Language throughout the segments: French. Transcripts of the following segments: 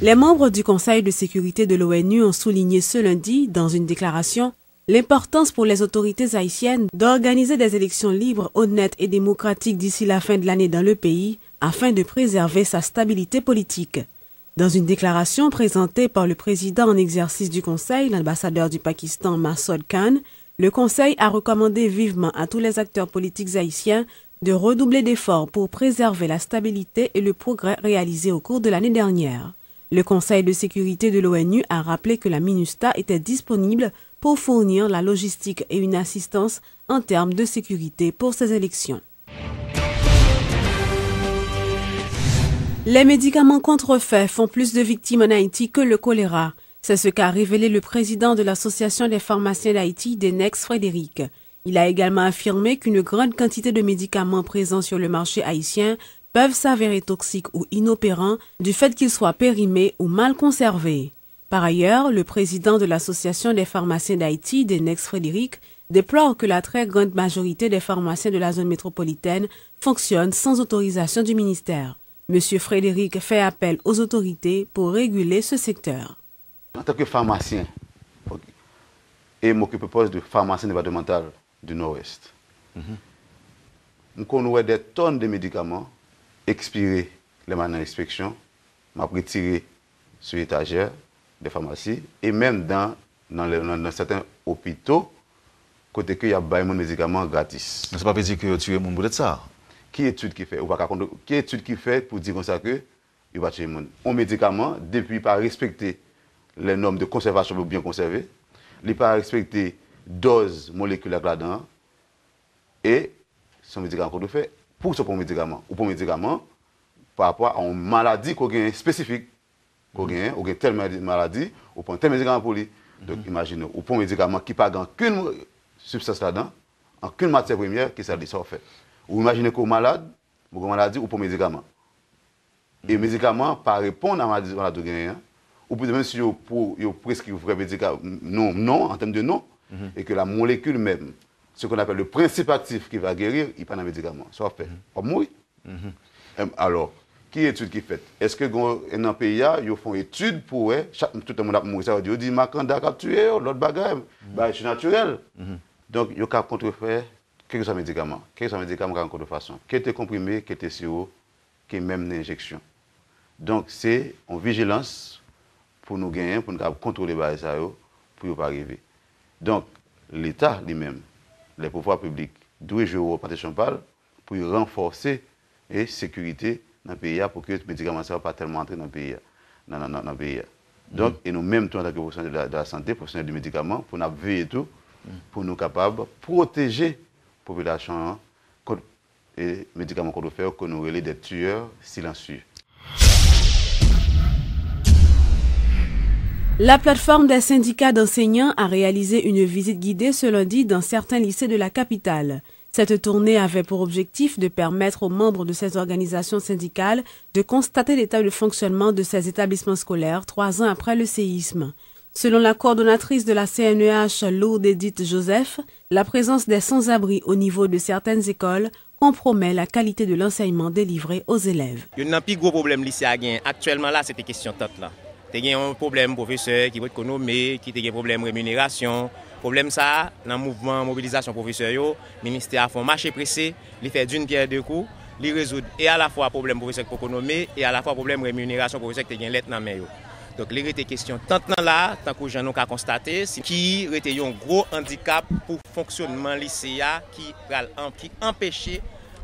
Les membres du Conseil de sécurité de l'ONU ont souligné ce lundi, dans une déclaration, l'importance pour les autorités haïtiennes d'organiser des élections libres, honnêtes et démocratiques d'ici la fin de l'année dans le pays, afin de préserver sa stabilité politique. Dans une déclaration présentée par le président en exercice du Conseil, l'ambassadeur du Pakistan Masoud Khan, le Conseil a recommandé vivement à tous les acteurs politiques haïtiens de redoubler d'efforts pour préserver la stabilité et le progrès réalisés au cours de l'année dernière. Le Conseil de sécurité de l'ONU a rappelé que la MINUSTAH était disponible pour fournir la logistique et une assistance en termes de sécurité pour ces élections. Les médicaments contrefaits font plus de victimes en Haïti que le choléra. C'est ce qu'a révélé le président de l'Association des pharmaciens d'Haïti, Denex Frédéric. Il a également affirmé qu'une grande quantité de médicaments présents sur le marché haïtien peuvent s'avérer toxiques ou inopérants du fait qu'ils soient périmés ou mal conservés. Par ailleurs, le président de l'Association des pharmaciens d'Haïti, Denex Frédéric, déplore que la très grande majorité des pharmaciens de la zone métropolitaine fonctionnent sans autorisation du ministère. Monsieur Frédéric fait appel aux autorités pour réguler ce secteur. En tant que pharmacien, et m'occupe poste de pharmacien départemental du Nord-Ouest, nous connaissons des tonnes de médicaments expirés les mains d'inspection, m'a retiré sur l'étagère des pharmacies et même dans certains hôpitaux, côté qu'il y a des médicaments gratis. Mais ça ne veut pas dire que tu es mon bout de ça. Qui étude qui fait? Qui étude qui fait pour dire comme ça que il va tuer le monde? Un médicament, depuis pas respecter les normes de conservation pour bien conserver, il pas respecter dose moléculaire là-dedans et son médicament qu'on fait pour ce médicament ou pour médicament par rapport à une maladie qu'on a spécifique qu'on gagne ou telle maladie ou pour tel médicament pour lui. Donc imaginez ou pour un médicament qui pas aucune substance là-dedans, aucune matière première qui ça fait. Ou imaginez qu'au malade, pour une maladie ou pour un médicament. Et le médicament pas répondre à la maladie gagne ou peut même si pour prescrire un vrai médicament non en termes de non et que la molécule même ce qu'on appelle le principe actif qui va guérir, il n'y a pas de médicament. Ça fait. On mourir. Alors, qui étude qui fait? Est-ce que dans un pays, ils font étude pour tout le monde a mourir? Ça veut dire, ils disent, Makanda a tué, l'autre bagaille, c'est naturel. Donc, ils ont contrefaire quelques médicaments. Quelques médicaments en contrefaçon. Qui étaient comprimés, qui étaient sirop, qui est même une injection. Donc, c'est en vigilance pour nous gagner, pour nous contrôler ça, pour ne pas arriver. Donc, l'État lui-même, les pouvoirs publics doivent jouer au parti champal pour renforcer la sécurité dans le pays pour que les médicaments ne soient pas tellement entrés dans le pays. Dans le pays. Donc, et nous-mêmes, en tant que professionnels de la santé, professionnels du médicament, pour nous veiller tout, pour nous capables de protéger la population contre les médicaments qu'on doit faire, que nous relais des tueurs silencieux. La plateforme des syndicats d'enseignants a réalisé une visite guidée ce lundi dans certains lycées de la capitale. Cette tournée avait pour objectif de permettre aux membres de ces organisations syndicales de constater l'état de fonctionnement de ces établissements scolaires 3 ans après le séisme. Selon la coordonnatrice de la CNEH, Lourdes Edith Joseph, la présence des sans-abri au niveau de certaines écoles compromet la qualité de l'enseignement délivré aux élèves. Il y a un plus gros problème lycée actuellement là, c'était question de là. Il y a un problème professeur qui va être nommé, qui a un problème rémunération. Problème ça, dans le mouvement mobilisation professeur, le ministère a fait un marché pressé, il fait d'une pierre deux coups, il résout et à la fois problème professeur pour nommer et à la fois problème rémunération professeur qui a lettre dans main. Donc il était question tant là, tant que j'en ai constaté, qui était un gros handicap pour le fonctionnement lycéen qui empêchait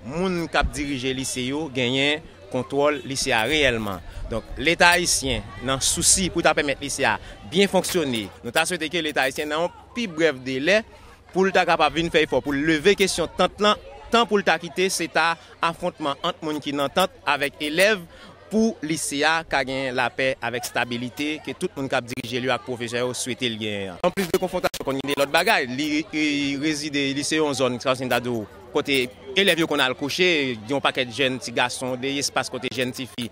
les gens qui dirigent le lycée gagner contrôle lycée réellement. Donc l'État haïtien, dans le souci pour permettre lycée bien fonctionner, nous avons souhaité que l'État haïtien dans un plus bref délai pour le capable de faire effort pour lever question tant pour le quitter c'est un affrontement entre les gens qui n'entendent avec élèves pour lycée qui gagne la paix avec stabilité que tout le monde qui dirige lui avec professeur souhaite le gagner. En plus de confrontation qu'on a l'autre bagaille, il réside lycée en zone côté élèves qu'on a le couché, il y a un paquet de jeunes petits garçons, des espaces côté jeunes petites filles.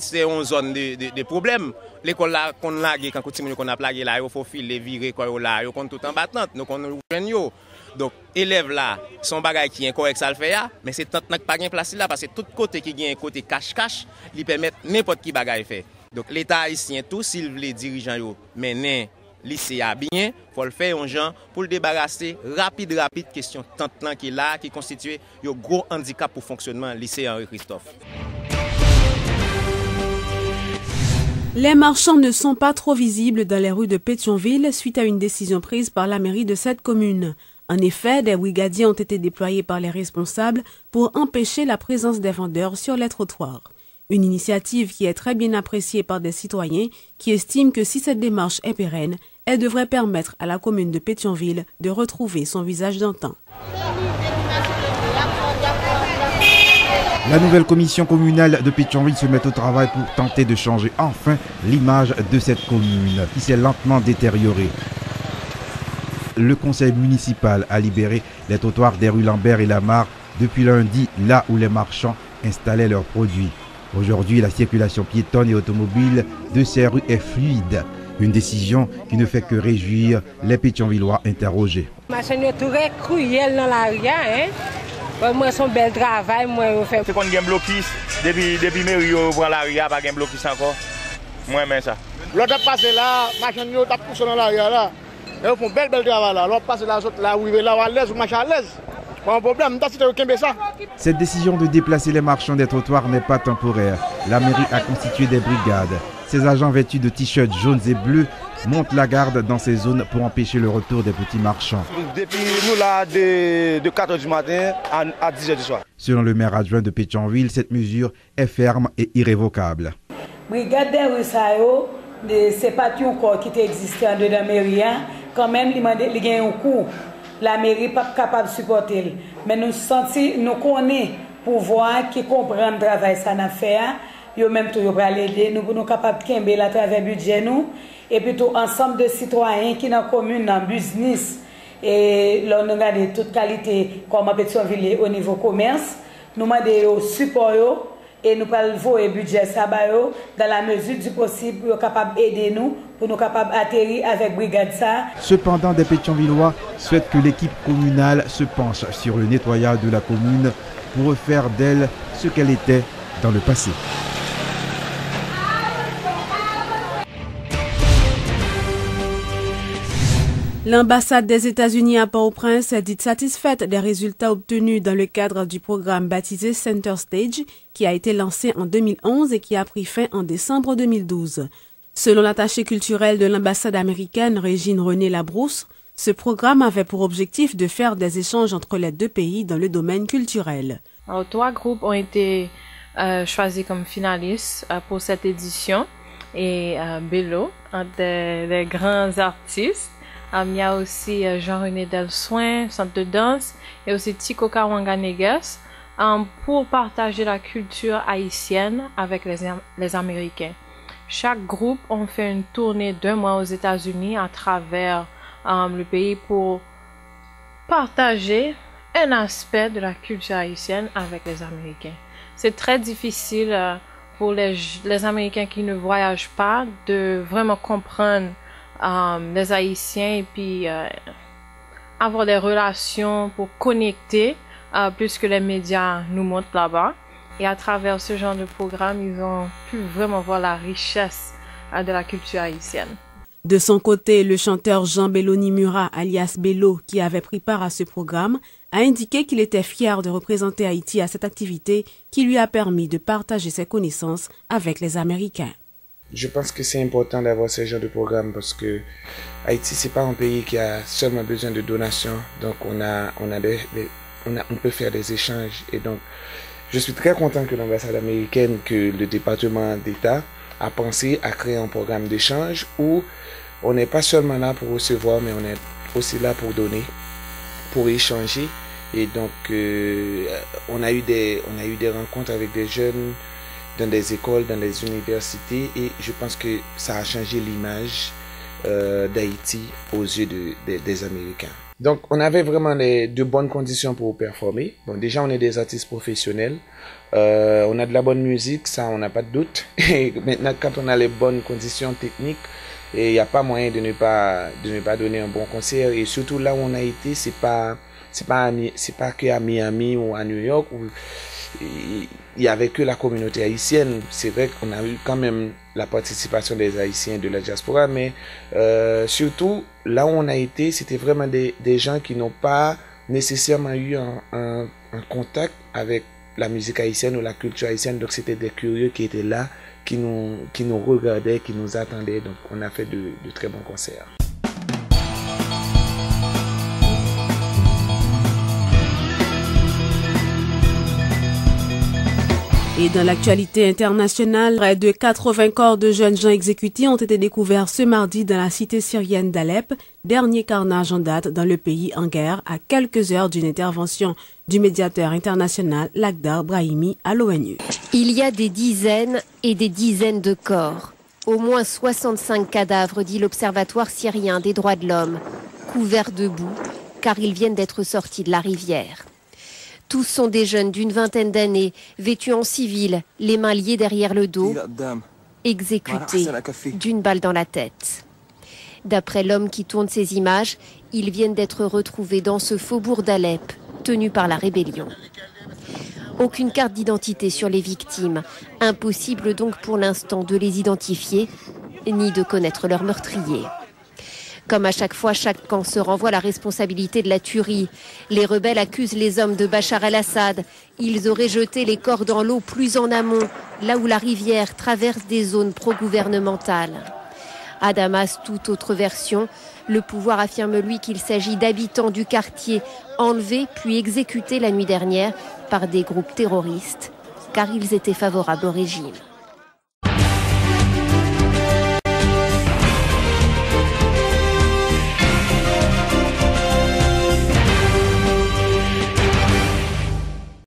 C'est une zone de problème. L'école là qu'on lague quand on a plagué là, il faut filer virer quoi là, il compte tout en battante, nous on jeune. Donc élèves là, son bagage qui est correct ça le fait mais c'est tant que pas gain place là parce que tout côté qui gagne côté cache-cache, lui permet n'importe qui bagage fait. Donc l'État haïtien, tout s'il veut dirigeants yo mener lycée à bien, faut le faire en gens pour le débarrasser rapide question tant qui est là qui constitue un gros handicap pour fonctionnement lycée Henri Christophe. Les marchands ne sont pas trop visibles dans les rues de Pétionville suite à une décision prise par la mairie de cette commune. En effet, des brigadiers ont été déployés par les responsables pour empêcher la présence des vendeurs sur les trottoirs. Une initiative qui est très bien appréciée par des citoyens qui estiment que si cette démarche est pérenne, elle devrait permettre à la commune de Pétionville de retrouver son visage d'antan. La nouvelle commission communale de Pétionville se met au travail pour tenter de changer enfin l'image de cette commune qui s'est lentement détériorée. Le conseil municipal a libéré les trottoirs des rues Lambert et Lamar depuis lundi, là où les marchands installaient leurs produits. Aujourd'hui, la circulation piétonne et automobile de ces rues est fluide. Une décision qui ne fait que réjouir les Pétionvillois interrogés. Moi, son bel travail, moi, je fais. C'est qu'on a un blocus, depuis mairie, on prend la rue, pas un blocus encore. Moi, j'aime ça. L'autre passe là, machin, on tape poussé dans la rue là. Et on fait un bel travail là. L'autre passe là, là, où il est là, à l'aise, ou machin à l'aise. Pas un problème, ça. Cette décision de déplacer les marchands des trottoirs n'est pas temporaire. La mairie a constitué des brigades. Ces agents vêtus de t-shirts jaunes et bleus montent la garde dans ces zones pour empêcher le retour des petits marchands. Depuis nous là, de 4h du matin à 10h du soir. Selon le maire adjoint de Pétionville, cette mesure est ferme et irrévocable. Brigade des rues, c'est pas tout encore qui existe en dedans de la mairie. Quand même, il y a un coût. La mairie n'est pas capable de supporter. Mais nous connaissons pouvoir qui comprend le travail ça n'a fait. Yo même tout yo pral aider nous pour nous capable kembe à travers budget nous et puis tout ensemble de citoyens qui dans commune dans business et là nous regarder toute qualité comme Pétionville au niveau commerce nous demander au support yo et nous pral voyer budget ça ba yo dans la mesure du possible pour capable aider nous pour nous capable atterrir avec brigade ça. Cependant, des Pétionvillois souhaitent que l'équipe communale se penche sur le nettoyage de la commune pour refaire d'elle ce qu'elle était dans le passé. L'ambassade des États-Unis à Port-au-Prince est dite satisfaite des résultats obtenus dans le cadre du programme baptisé Center Stage, qui a été lancé en 2011 et qui a pris fin en décembre 2012. Selon l'attachée culturelle de l'ambassade américaine, Régine René Labrousse, ce programme avait pour objectif de faire des échanges entre les deux pays dans le domaine culturel. Alors, 3 groupes ont été choisis comme finalistes pour cette édition et Bello, un des grands artistes. Il y a aussi Jean-René Delsoin, centre de danse, et aussi Tiko Kawanganegas pour partager la culture haïtienne avec les Américains. Chaque groupe a fait une tournée d'1 mois aux États-Unis à travers le pays pour partager un aspect de la culture haïtienne avec les Américains. C'est très difficile pour les Américains qui ne voyagent pas de vraiment comprendre les Haïtiens et puis avoir des relations pour connecter puisque les médias nous montrent là-bas. Et à travers ce genre de programme, ils ont pu vraiment voir la richesse de la culture haïtienne. De son côté, le chanteur Jean Belloni Murat, alias Bello, qui avait pris part à ce programme, a indiqué qu'il était fier de représenter Haïti à cette activité qui lui a permis de partager ses connaissances avec les Américains. Je pense que c'est important d'avoir ce genre de programme parce que Haïti, c'est pas un pays qui a seulement besoin de donations. Donc, on peut faire des échanges. Et donc, je suis très content que l'ambassade américaine, que le département d'État a pensé à créer un programme d'échange où on n'est pas seulement là pour recevoir, mais on est aussi là pour donner, pour échanger. Et donc, on a eu des rencontres avec des jeunes dans des écoles, dans les universités, et je pense que ça a changé l'image d'Haïti aux yeux des Américains. Donc, on avait vraiment de bonnes conditions pour performer. Bon, déjà, on est des artistes professionnels. On a de la bonne musique, ça, on n'a pas de doute. Et maintenant, quand on a les bonnes conditions techniques, il n'y a pas moyen de ne pas donner un bon concert. Et surtout là où on a été, c'est pas que à Miami ou à New York. il n'y avait que la communauté haïtienne. C'est vrai qu'on a eu quand même la participation des Haïtiens de la diaspora, mais surtout, là où on a été, c'était vraiment des gens qui n'ont pas nécessairement eu un contact avec la musique haïtienne ou la culture haïtienne. Donc c'était des curieux qui étaient là, qui nous regardaient, qui nous attendaient. Donc on a fait de très bons concerts. Et dans l'actualité internationale, près de 80 corps de jeunes gens exécutés ont été découverts ce mardi dans la cité syrienne d'Alep, dernier carnage en date dans le pays en guerre, à quelques heures d'une intervention du médiateur international Lakhdar Brahimi à l'ONU. Il y a des dizaines et des dizaines de corps. Au moins 65 cadavres, dit l'Observatoire syrien des droits de l'homme, couverts de boue, car ils viennent d'être sortis de la rivière. Tous sont des jeunes d'une vingtaine d'années, vêtus en civil, les mains liées derrière le dos, exécutés d'une balle dans la tête. D'après l'homme qui tourne ces images, ils viennent d'être retrouvés dans ce faubourg d'Alep, tenu par la rébellion. Aucune carte d'identité sur les victimes, impossible donc pour l'instant de les identifier, ni de connaître leurs meurtriers. Comme à chaque fois, chaque camp se renvoie la responsabilité de la tuerie. Les rebelles accusent les hommes de Bachar el-Assad. Ils auraient jeté les corps dans l'eau plus en amont, là où la rivière traverse des zones pro-gouvernementales. À Damas, toute autre version, le pouvoir affirme lui qu'il s'agit d'habitants du quartier enlevés puis exécutés la nuit dernière par des groupes terroristes, car ils étaient favorables au régime.